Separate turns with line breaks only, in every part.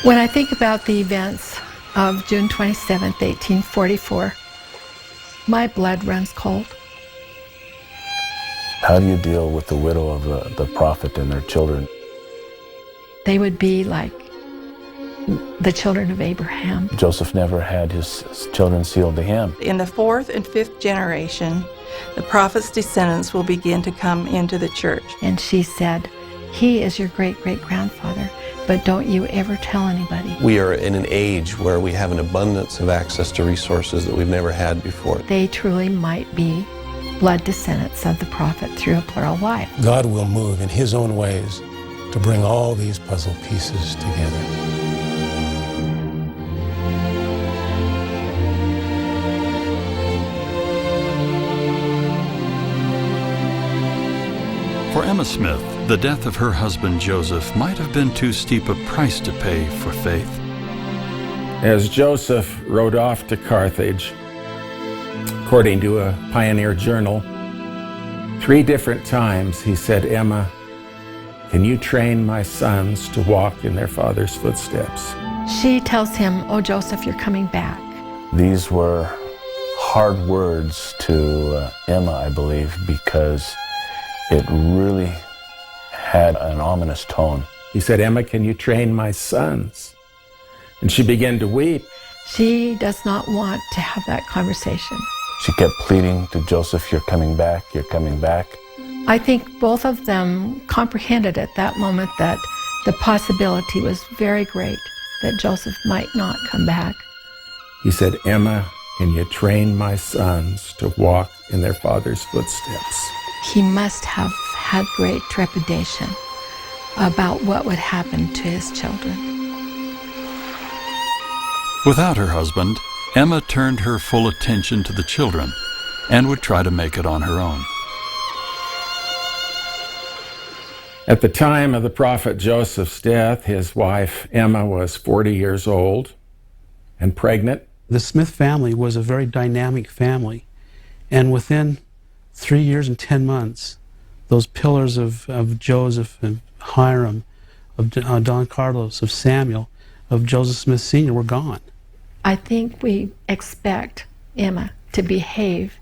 When I think about the events of June 27th, 1844, my blood runs cold.
How do you deal with the widow of the prophet and their children?
They would be like the children of Abraham.
Joseph never had his children sealed to him.
In the fourth and fifth generation, the prophet's descendants will begin to come into the church.
And she said, "He is your great-great-grandfather, but don't you ever tell anybody."
We are in an age where we have an abundance of access to resources that we've never had before.
They truly might be blood descendants of the prophet through a plural wife.
God will move in His own ways to bring all these puzzle pieces together.
For Emma Smith, the death of her husband Joseph might have been too steep a price to pay for faith.
As Joseph rode off to Carthage, according to a pioneer journal, 3 different times he said, "Emma, can you train my sons to walk in their father's footsteps?"
She tells him, "Oh, Joseph, you're coming back."
These were hard words to Emma, I believe, because it really had an ominous tone.
He said, "Emma, can you train my sons?" And she began to weep.
She does not want to have that conversation.
She kept pleading to Joseph, "You're coming back, you're coming back."
I think both of them comprehended at that moment that the possibility was very great that Joseph might not come back.
He said, "Emma, can you train my sons to walk in their father's footsteps?"
He must have had great trepidation about what would happen to his children.
Without her husband, Emma turned her full attention to the children and would try to make it on her own.
At the time of the prophet Joseph's death, his wife Emma was 40 years old and pregnant.
The Smith family was a very dynamic family, and within 3 years and 10 months, those pillars of Joseph and Hyrum, of Don Carlos, of Samuel, of Joseph Smith Sr. were gone.
I think we expect Emma to behave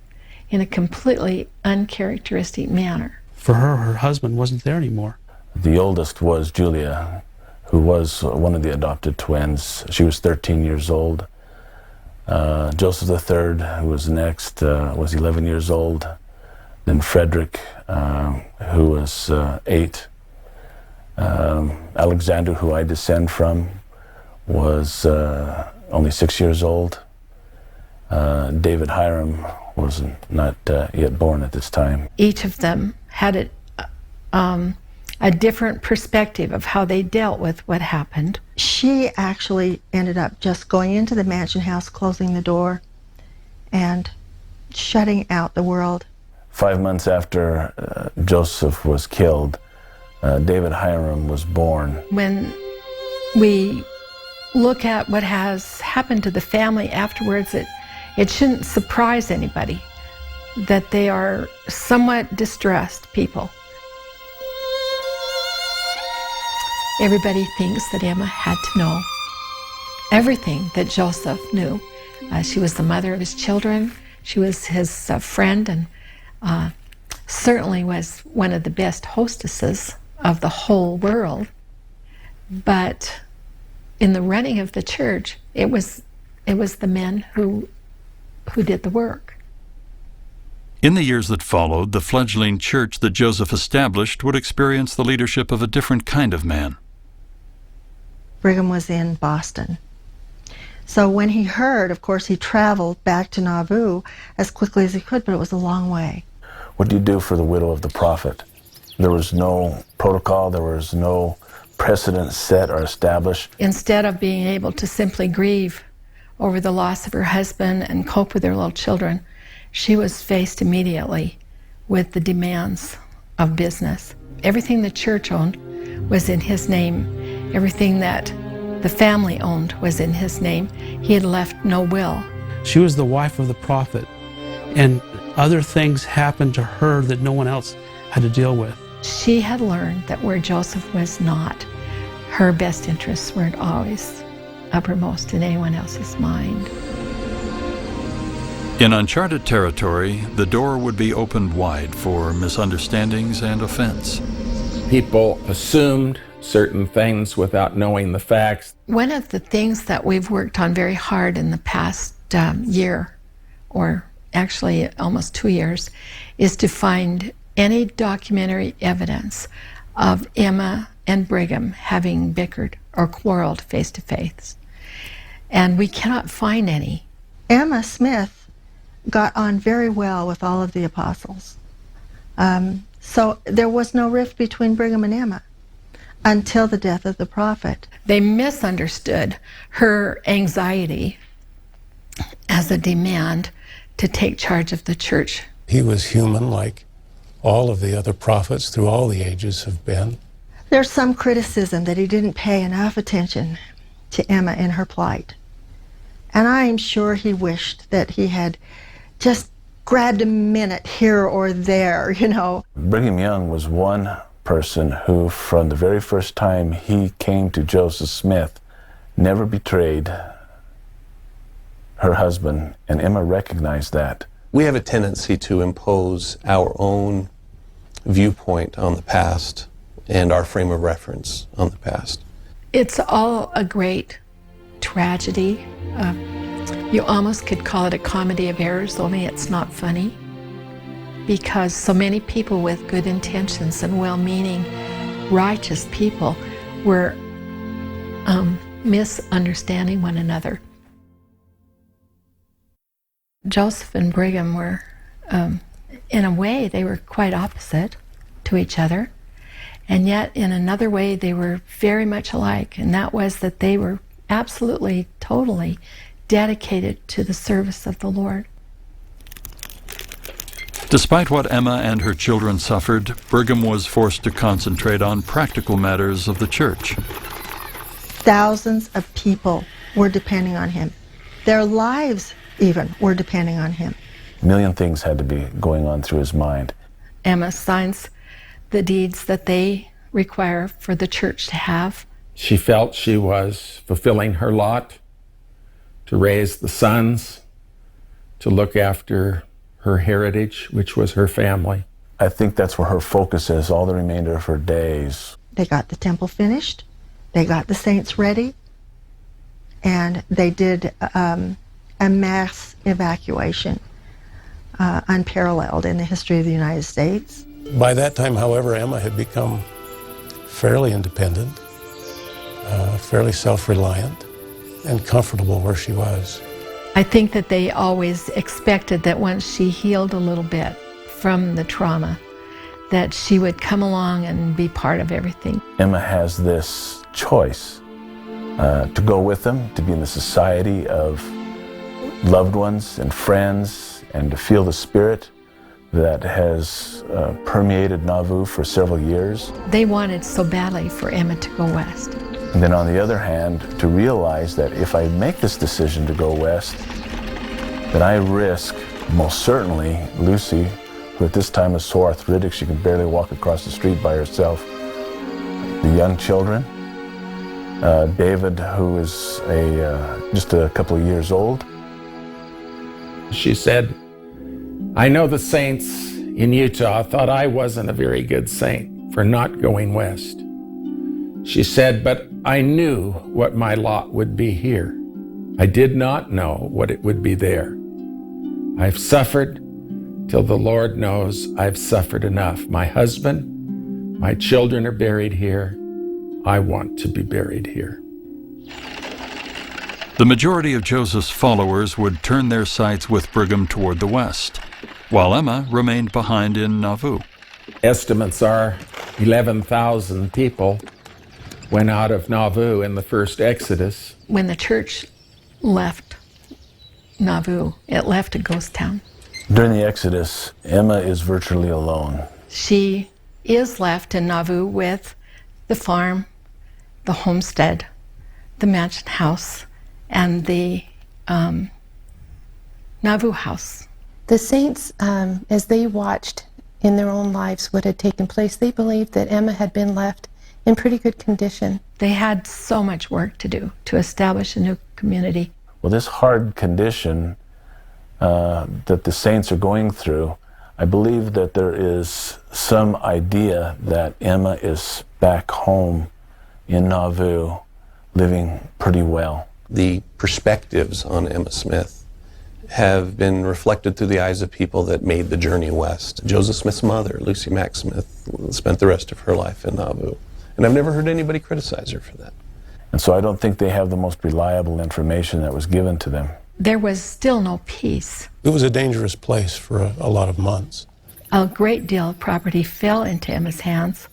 in a completely uncharacteristic manner.
For her husband wasn't there anymore.
The oldest was Julia, who was one of the adopted twins. She was 13 years old. Joseph III, who was next, was 11 years old. Then Frederick, who was 8. Alexander, who I descend from, was only 6 years old. David Hyrum was not yet born at this time.
Each of them had a different perspective of how they dealt with what happened.
She actually ended up just going into the mansion house, closing the door, and shutting out the world.
5 months after Joseph was killed, David Hyrum was born.
When we look at what has happened to the family afterwards, it shouldn't surprise anybody that they are somewhat distressed people. Everybody thinks that Emma had to know everything that Joseph knew. She was the mother of his children. She was his friend, and certainly was one of the best hostesses of the whole world. But in the running of the church, it was the men who did the work.
In the years that followed, the fledgling church that Joseph established would experience the leadership of a different kind of man.
Brigham was in Boston. So when he heard, of course, he traveled back to Nauvoo as quickly as he could, but it was a long way.
What do you do for the widow of the prophet? There was no protocol, there was no precedent set or established.
Instead of being able to simply grieve over the loss of her husband and cope with her little children, she was faced immediately with the demands of business. Everything the church owned was in his name. Everything that the family owned was in his name. He had left no will.
She was the wife of the prophet, and other things happened to her that no one else had to deal with.
She had learned that where Joseph was not, her best interests weren't always uppermost in anyone else's mind.
In uncharted territory, the door would be opened wide for misunderstandings and offense.
People assumed certain things without knowing the facts.
One of the things that we've worked on very hard in the past year, or actually almost 2 years, is to find any documentary evidence of Emma and Brigham having bickered or quarreled face to face. And we cannot find any.
Emma Smith got on very well with all of the apostles. So there was no rift between Brigham and Emma until the death of the prophet.
They misunderstood her anxiety as a demand to take charge of the church.
He was human like all of the other prophets through all the ages have been.
There's some criticism that he didn't pay enough attention to Emma in her plight. And I'm sure he wished that he had just grabbed a minute here or there, you know.
Brigham Young was one person who, from the very first time he came to Joseph Smith, never betrayed her husband, and Emma recognized that.
We have a tendency to impose our own viewpoint on the past and our frame of reference on the past.
It's all a great tragedy. You almost could call it a comedy of errors, only it's not funny, because so many people with good intentions and well-meaning, righteous people were misunderstanding one another. Joseph and Brigham were, in a way, they were quite opposite to each other, and yet in another way they were very much alike, and that was that they were absolutely, totally dedicated to the service of the Lord.
Despite what Emma and her children suffered, Brigham was forced to concentrate on practical matters of the church.
Thousands of people were depending on him. Their lives even were depending on him.
A million things had to be going on through his mind.
Emma signs the deeds that they require for the church to have.
She felt she was fulfilling her lot to raise the sons, to look after her heritage, which was her family.
I think that's where her focus is all the remainder of her days.
They got the temple finished, they got the saints ready, and they did a mass evacuation, unparalleled in the history of the United States.
By that time, however, Emma had become fairly independent, fairly self-reliant, and comfortable where she was.
I think that they always expected that once she healed a little bit from the trauma, that she would come along and be part of everything.
Emma has this choice to go with them, to be in the society of loved ones and friends, and to feel the spirit that has permeated Nauvoo for several years.
They wanted so badly for Emma to go west.
And then on the other hand, to realize that if I make this decision to go west, that I risk, most certainly, Lucy, who at this time is so arthritic she can barely walk across the street by herself, the young children, David, who is just a couple of years old.
She said, I know the saints in Utah thought I wasn't a very good saint for not going west. She said, but I knew what my lot would be here. I did not know what it would be there. I've suffered till the Lord knows I've suffered enough. My husband, my children are buried here. I want to be buried here.
The majority of Joseph's followers would turn their sights with Brigham toward the west, while Emma remained behind in Nauvoo.
Estimates are 11,000 people went out of Nauvoo in the first Exodus.
When the church left Nauvoo, it left a ghost town.
During the Exodus, Emma is virtually alone.
She is left in Nauvoo with the farm, the homestead, the mansion house, and the Nauvoo house.
The saints, as they watched in their own lives what had taken place, they believed that Emma had been left in pretty good condition.
They had so much work to do to establish a new community.
Well, this hard condition that the saints are going through, I believe that there is some idea that Emma is back home in Nauvoo, living pretty well.
The perspectives on Emma Smith have been reflected through the eyes of people that made the journey west. Joseph Smith's mother, Lucy Mack Smith, spent the rest of her life in Nauvoo. And I've never heard anybody criticize her for that.
And so I don't think they have the most reliable information that was given to them.
There was still no peace.
It was a dangerous place for a lot of months.
A great deal of property fell into Emma's hands,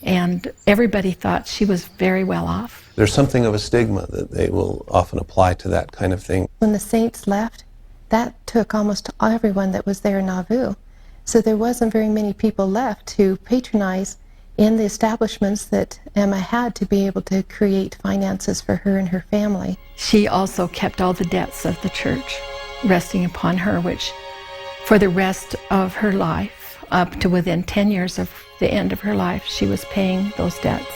and everybody thought she was very well off.
There's something of a stigma that they will often apply to that kind of thing.
When the saints left, that took almost everyone that was there in Nauvoo. So there wasn't very many people left to patronize in the establishments that Emma had to be able to create finances for her and her family.
She also kept all the debts of the church resting upon her, which for the rest of her life, up to within 10 years of the end of her life, she was paying those debts.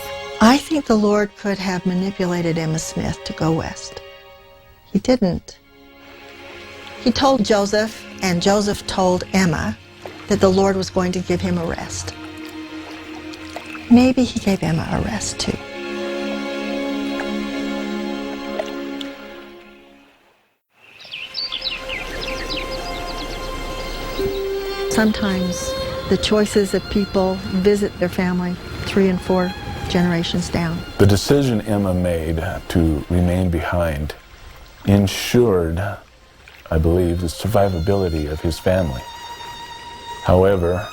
I think the Lord could have manipulated Emma Smith to go west. He didn't. He told Joseph, and Joseph told Emma, that the Lord was going to give him a rest. Maybe he gave Emma a rest too. Sometimes the choices of people visit their family 3 and 4 generations down.
The decision Emma made to remain behind ensured, I believe, the survivability of his family. However,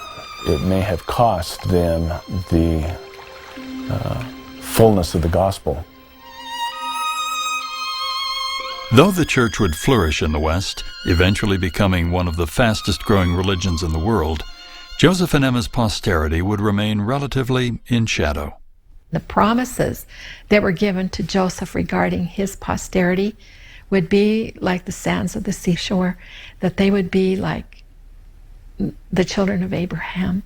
it may have cost them the fullness of the gospel.
Though the church would flourish in the West, eventually becoming one of the fastest-growing religions in the world, Joseph and Emma's posterity would remain relatively in shadow.
The promises that were given to Joseph regarding his posterity would be like the sands of the seashore, that they would be like the children of Abraham.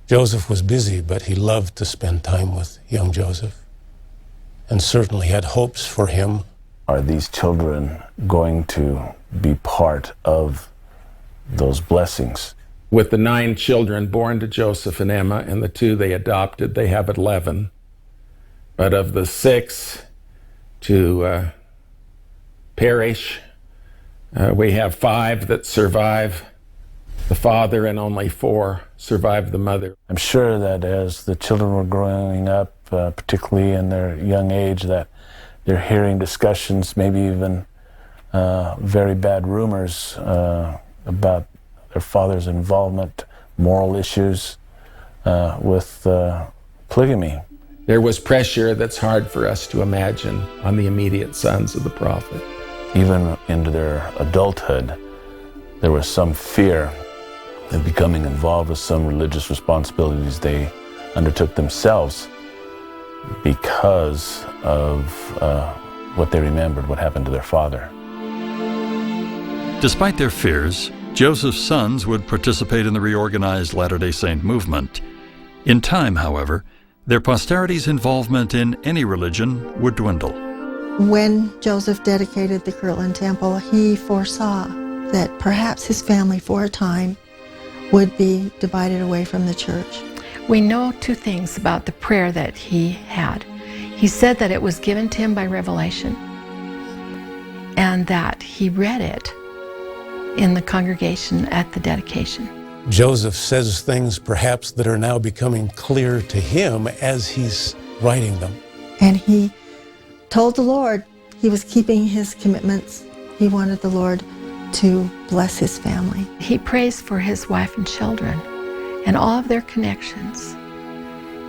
Joseph was busy, but he loved to spend time with young Joseph, and certainly had hopes for him.
Are these children going to be part of those blessings?
With the 9 children born to Joseph and Emma, and the 2 they adopted, they have 11. But of the 6 to perish, we have 5 that survive the father, and only 4 survive the mother.
I'm sure that as the children were growing up, particularly in their young age, that they're hearing discussions, maybe even very bad rumors about their father's involvement, moral issues with polygamy.
There was pressure that's hard for us to imagine on the immediate sons of the prophet.
Even into their adulthood, there was some fear of becoming involved with some religious responsibilities they undertook themselves because of what they remembered, what happened to their father.
Despite their fears, Joseph's sons would participate in the reorganized Latter-day Saint movement. In time, however, their posterity's involvement in any religion would dwindle.
When Joseph dedicated the Kirtland Temple, he foresaw that perhaps his family for a time would be divided away from the church.
We know 2 things about the prayer that he had. He said that it was given to him by revelation, and that he read it in the congregation at the dedication.
Joseph says things perhaps that are now becoming clear to him as he's writing them.
And he told the Lord he was keeping his commitments. He wanted the Lord to bless his family.
He prays for his wife and children and all of their connections.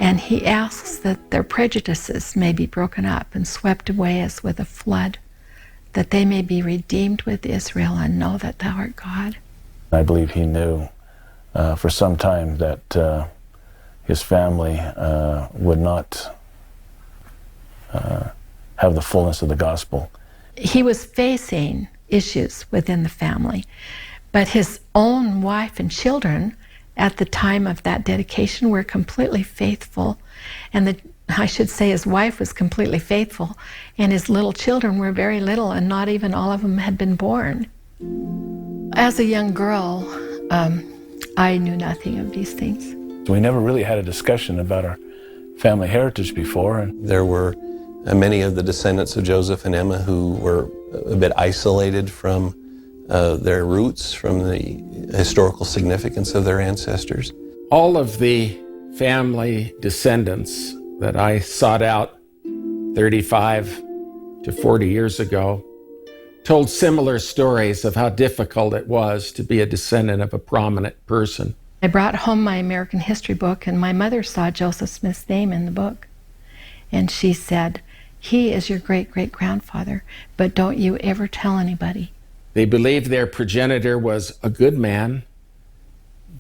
And he asks that their prejudices may be broken up and swept away as with a flood, that they may be redeemed with Israel and know that thou art God.
I believe he knew for some time that his family would not have the fullness of the gospel.
He was facing issues within the family, but his own wife and children at the time of that dedication were completely faithful, and I should say his wife was completely faithful, and his little children were very little, and not even all of them had been born. As a young girl, I knew nothing of these things.
We never really had a discussion about our family heritage before.
There were many of the descendants of Joseph and Emma who were a bit isolated from their roots, from the historical significance of their ancestors.
All of the family descendants that I sought out 35 to 40 years ago told similar stories of how difficult it was to be a descendant of a prominent person.
I brought home my American history book, and my mother saw Joseph Smith's name in the book. And she said, "He is your great-great-grandfather, but don't you ever tell anybody."
They believed their progenitor was a good man,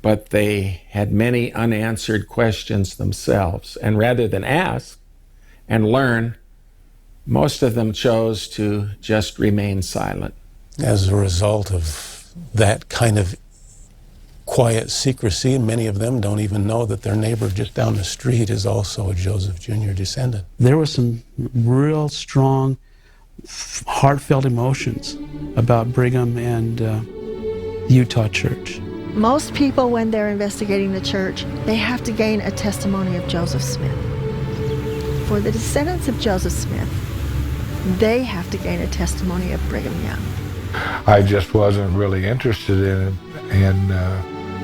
but they had many unanswered questions themselves. And rather than ask and learn, most of them chose to just remain silent.
As a result of that kind of quiet secrecy, many of them don't even know that their neighbor just down the street is also a Joseph Jr. descendant.
There was some real strong, heartfelt emotions about Brigham and Utah Church.
Most people, when they're investigating the church, they have to gain a testimony of Joseph Smith. For the descendants of Joseph Smith, they have to gain a testimony of Brigham Young.
I just wasn't really interested in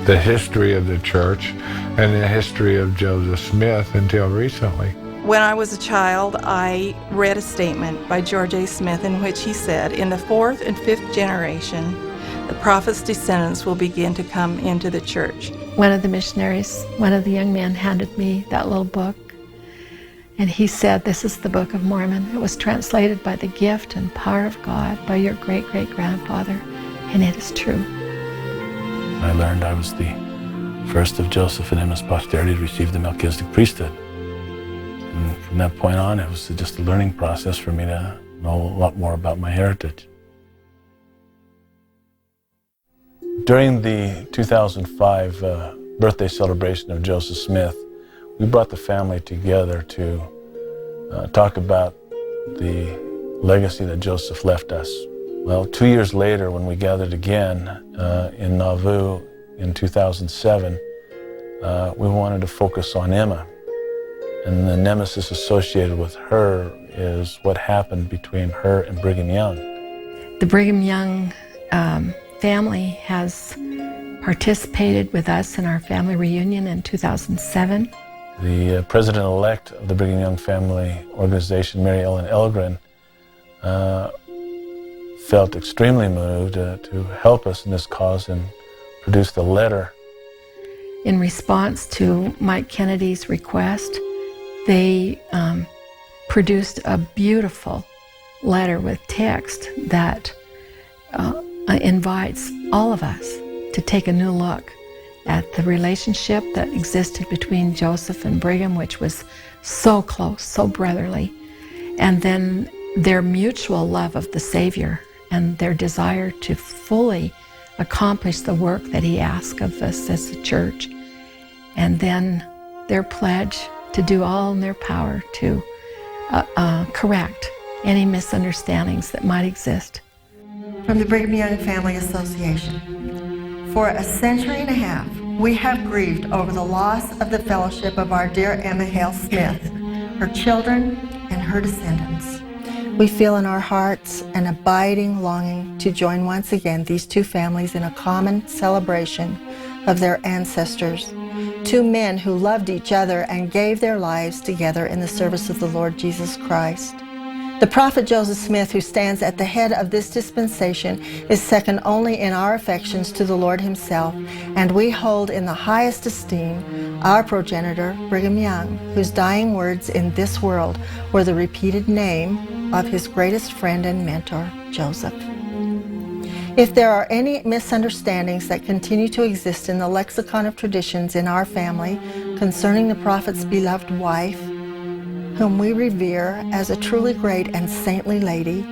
the history of the church and the history of Joseph Smith until recently.
When I was a child, I read a statement by George A. Smith in which he said, "In the 4th and 5th generation, the prophet's descendants will begin to come into the church."
One of the missionaries, one of the young men, handed me that little book, and he said, "This is the Book of Mormon. It was translated by the gift and power of God by your great-great-grandfather, and it is true."
I learned I was the first of Joseph and Emma's posterity to receive the Melchizedek priesthood. And from that point on, it was just a learning process for me to know a lot more about my heritage. During the 2005 birthday celebration of Joseph Smith, we brought the family together to talk about the legacy that Joseph left us. Well, 2 years later, when we gathered again in Nauvoo in 2007, we wanted to focus on Emma. And the nemesis associated with her is what happened between her and Brigham Young.
The Brigham Young family has participated with us in our family reunion in 2007.
The president-elect of the Brigham Young Family Organization, Mary Ellen Elgren, felt extremely moved to help us in this cause and produced a letter.
In response to Mike Kennedy's request, they produced a beautiful letter with text that invites all of us to take a new look at the relationship that existed between Joseph and Brigham, which was so close, so brotherly, and then their mutual love of the Savior and their desire to fully accomplish the work that he asked of us as a church, and then their pledge to do all in their power to correct any misunderstandings that might exist.
From the Brigham Young Family Association. For a century and a half, we have grieved over the loss of the fellowship of our dear Emma Hale Smith, her children, and her descendants. We feel in our hearts an abiding longing to join once again these two families in a common celebration of their ancestors, two men who loved each other and gave their lives together in the service of the Lord Jesus Christ. The prophet Joseph Smith, who stands at the head of this dispensation, is second only in our affections to the Lord himself, and we hold in the highest esteem our progenitor, Brigham Young, whose dying words in this world were the repeated name of his greatest friend and mentor, Joseph. If there are any misunderstandings that continue to exist in the lexicon of traditions in our family concerning the prophet's beloved wife, whom we revere as a truly great and saintly lady,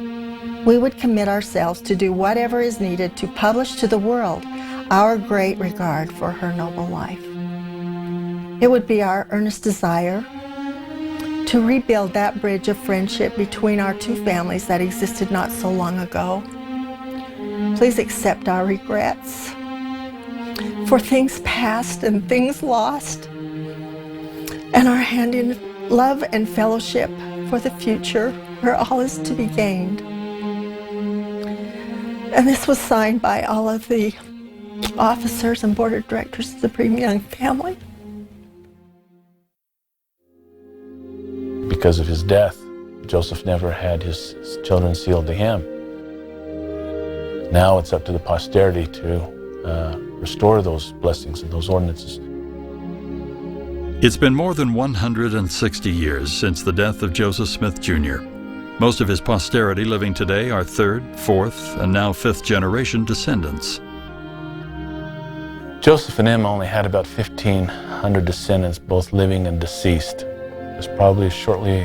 we would commit ourselves to do whatever is needed to publish to the world our great regard for her noble life. It would be our earnest desire to rebuild that bridge of friendship between our two families that existed not so long ago. Please accept our regrets for things past and things lost, and our hand in love and fellowship for the future where all is to be gained. And this was signed by all of the officers and board of directors of the Brigham Young family.
Because of his death, Joseph never had his children sealed to him. Now it's up to the posterity to restore those blessings and those ordinances.
It's been more than 160 years since the death of Joseph Smith Jr. Most of his posterity living today are third, fourth, and now fifth generation descendants.
Joseph and Emma only had about 1,500 descendants, both living and deceased. There's probably shortly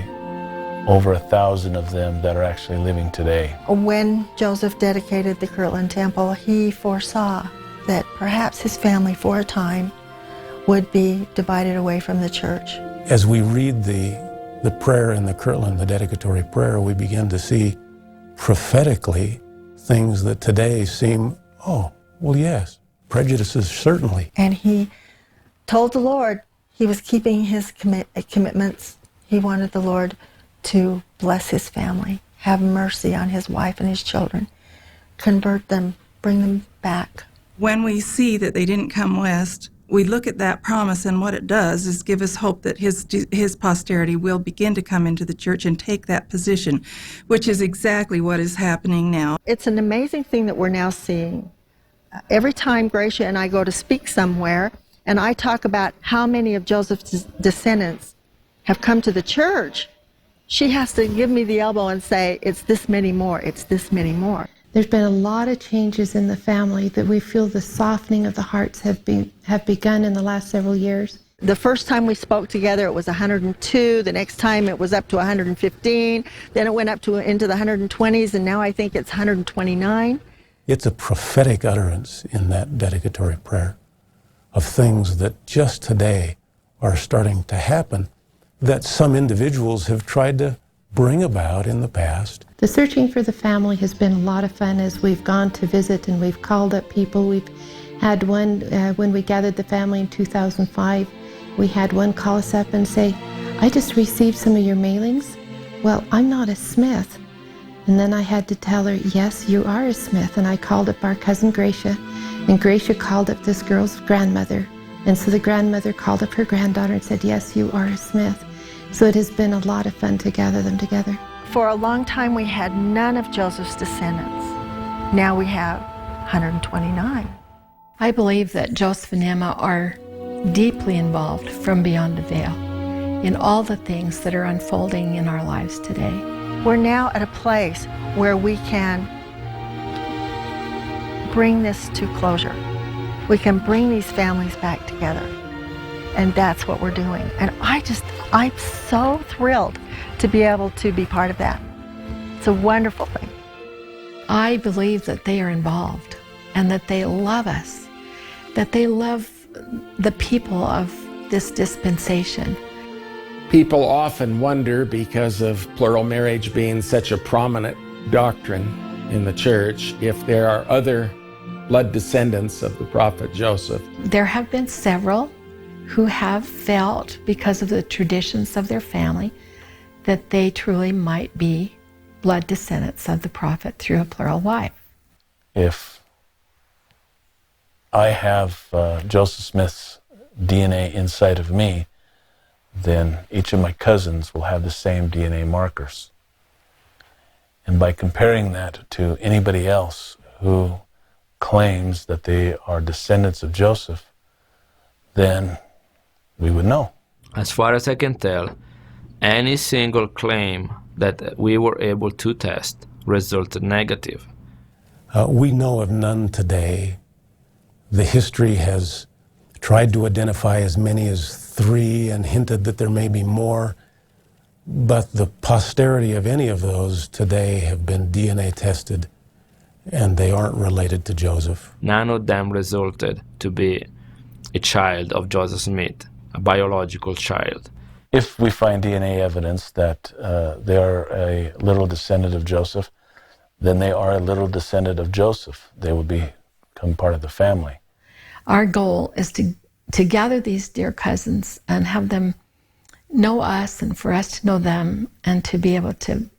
over 1,000 of them that are actually living today.
When Joseph dedicated the Kirtland Temple, he foresaw that perhaps his family for a time would be divided away from the church.
As we read the prayer in the Kirtland, the dedicatory prayer, we begin to see prophetically things that today seem, oh, well, yes, prejudices certainly.
And he told the Lord he was keeping his commitments. He wanted the Lord to bless his family, have mercy on his wife and his children, convert them, bring them back.
When we see that they didn't come west, we look at that promise, and what it does is give us hope that his posterity will begin to come into the church and take that position, which is exactly what is happening now.
It's an amazing thing that we're now seeing. Every time Gracia and I go to speak somewhere, and I talk about how many of Joseph's descendants have come to the church, she has to give me the elbow and say, it's this many more, it's this many more.
There's been a lot of changes in the family that we feel the softening of the hearts have begun in the last several years.
The first time we spoke together, it was 102. The next time it was up to 115. Then it went up to into the 120s, and now I think it's 129.
It's a prophetic utterance in that dedicatory prayer of things that just today are starting to happen that some individuals have tried to bring about in the past.
The Searching for the Family has been a lot of fun as we've gone to visit and we've called up people. We've had one, when we gathered the family in 2005, we had one call us up and say, I just received some of your mailings. Well, I'm not a Smith. And then I had to tell her, yes, you are a Smith. And I called up our cousin Gracia, and Gracia called up this girl's grandmother. And so the grandmother called up her granddaughter and said, yes, you are a Smith. So it has been a lot of fun to gather them together.
For a long time, we had none of Joseph's descendants. Now we have 129.
I believe that Joseph and Emma are deeply involved from beyond the veil in all the things that are unfolding in our lives today.
We're now at a place where we can bring this to closure. We can bring these families back together. And that's what we're doing. And I'm so thrilled to be able to be part of that. It's a wonderful thing.
I believe that they are involved and that they love us, that they love the people of this dispensation.
People often wonder, because of plural marriage being such a prominent doctrine in the church, if there are other blood descendants of the prophet Joseph.
There have been several who have felt, because of the traditions of their family, that they truly might be blood descendants of the prophet through a plural wife.
If I have Joseph Smith's DNA inside of me, then each of my cousins will have the same DNA markers. And by comparing that to anybody else who claims that they are descendants of Joseph, then we would know.
As far as I can tell, any single claim that we were able to test resulted negative.
We know of none today. The history has tried to identify as many as 3 and hinted that there may be more, but the posterity of any of those today have been DNA tested, and they aren't related to Joseph.
None of them resulted to be a child of Joseph Smith, a biological child.
If we find DNA evidence that they are a literal descendant of Joseph, then they are a literal descendant of Joseph. They will become part of the family.
Our goal is to gather these dear cousins and have them know us and for us to know them and to be able to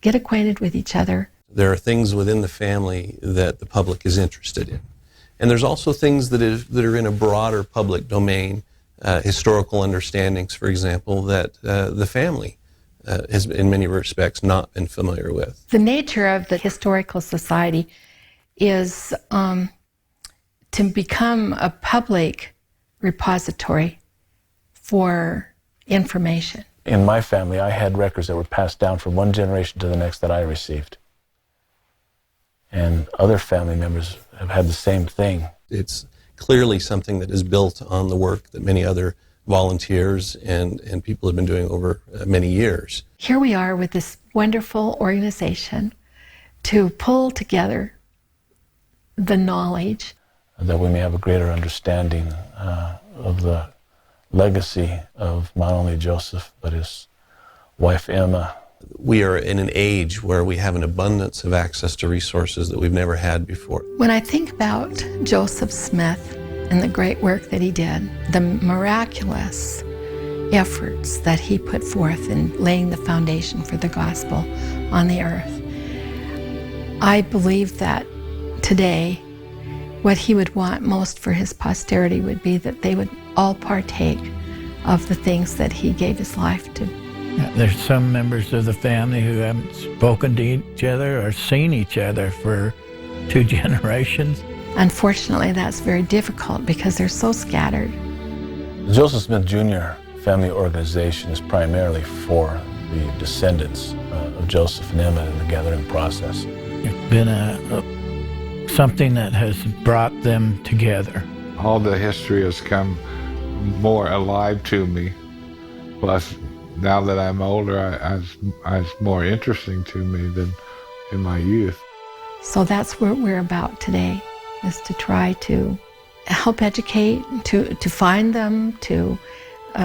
get acquainted with each other.
There are things within the family that the public is interested in. And there's also things that are in a broader public domain, historical understandings, for example, that the family has, in many respects, not been familiar with.
The nature of the Historical Society is to become a public repository for information.
In my family, I had records that were passed down from one generation to the next that I received. And other family members have had the same thing.
It's clearly something that is built on the work that many other volunteers and people have been doing over many years.
Here we are with this wonderful organization to pull together the knowledge.
That we may have a greater understanding of the legacy of not only Joseph, but his wife Emma.
We are in an age where we have an abundance of access to resources that we've never had before.
When I think about Joseph Smith and the great work that he did, the miraculous efforts that he put forth in laying the foundation for the gospel on the earth, I believe that today what he would want most for his posterity would be that they would all partake of the things that he gave his life to.
There's some members of the family who haven't spoken to each other or seen each other for 2 generations.
Unfortunately, that's very difficult because they're so scattered.
The Joseph Smith Jr. Family Organization is primarily for the descendants of Joseph and Emma in the gathering process.
It's been something that has brought them together.
All the history has come more alive to me. Plus, now that I'm older, it's more interesting to me than in my youth.
So that's what we're about today, is to try to help educate, to find them, to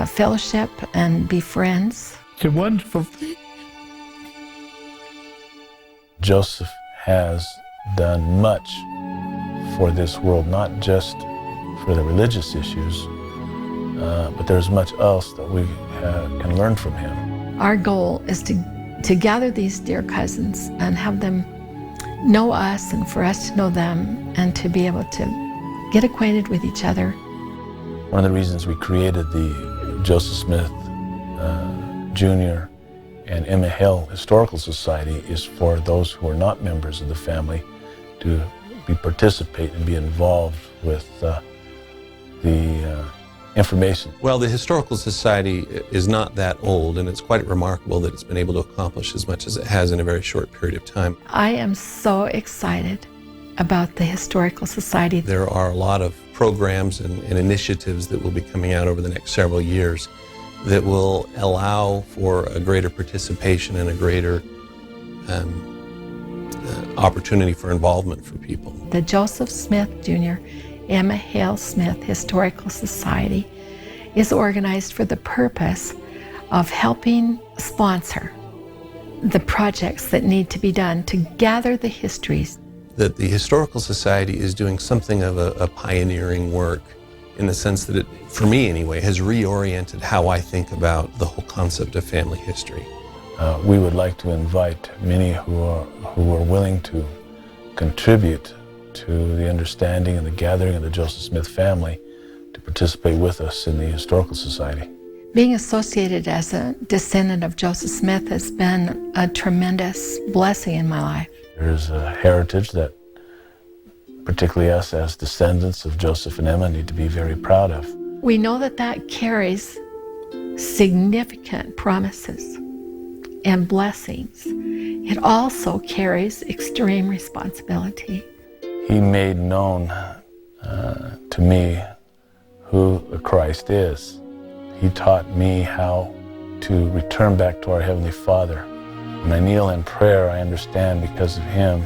fellowship and be friends.
It's a wonderful thing.
Joseph has done much for this world, not just for the religious issues, but there's much else that we can learn from him.
Our goal is to gather these dear cousins and have them know us and for us to know them and to be able to get acquainted with each other.
One of the reasons we created the Joseph Smith Jr. and Emma Hale Historical Society is for those who are not members of the family to participate and be involved with the information.
Well, the Historical Society is not that old, and it's quite remarkable that it's been able to accomplish as much as it has in a very short period of time.
I am so excited about the Historical Society.
There are a lot of programs and initiatives that will be coming out over the next several years that will allow for a greater participation and a greater opportunity for involvement for people.
The Joseph Smith Jr. Emma Hale Smith Historical Society is organized for the purpose of helping sponsor the projects that need to be done to gather the histories.
That the Historical Society is doing something of a pioneering work in the sense that it, for me anyway, has reoriented how I think about the whole concept of family history.
We would like to invite many who are willing to contribute to the understanding and the gathering of the Joseph Smith family to participate with us in the Historical Society.
Being associated as a descendant of Joseph Smith has been a tremendous blessing in my life.
There's a heritage that particularly us as descendants of Joseph and Emma need to be very proud of.
We know that that carries significant promises and blessings. It also carries extreme responsibility.
He made known to me who the Christ is. He taught me how to return back to our Heavenly Father. When I kneel in prayer, I understand because of Him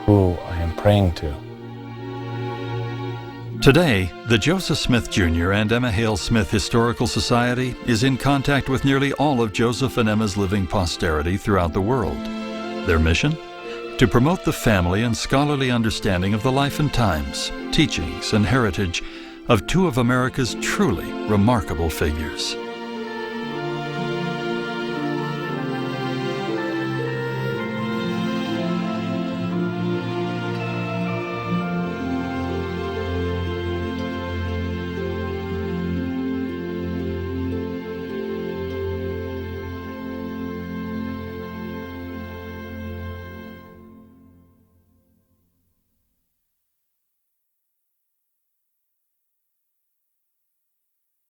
who I am praying to.
Today, the Joseph Smith Jr. and Emma Hale Smith Historical Society is in contact with nearly all of Joseph and Emma's living posterity throughout the world. Their mission? To promote the family and scholarly understanding of the life and times, teachings, and heritage of two of America's truly remarkable figures.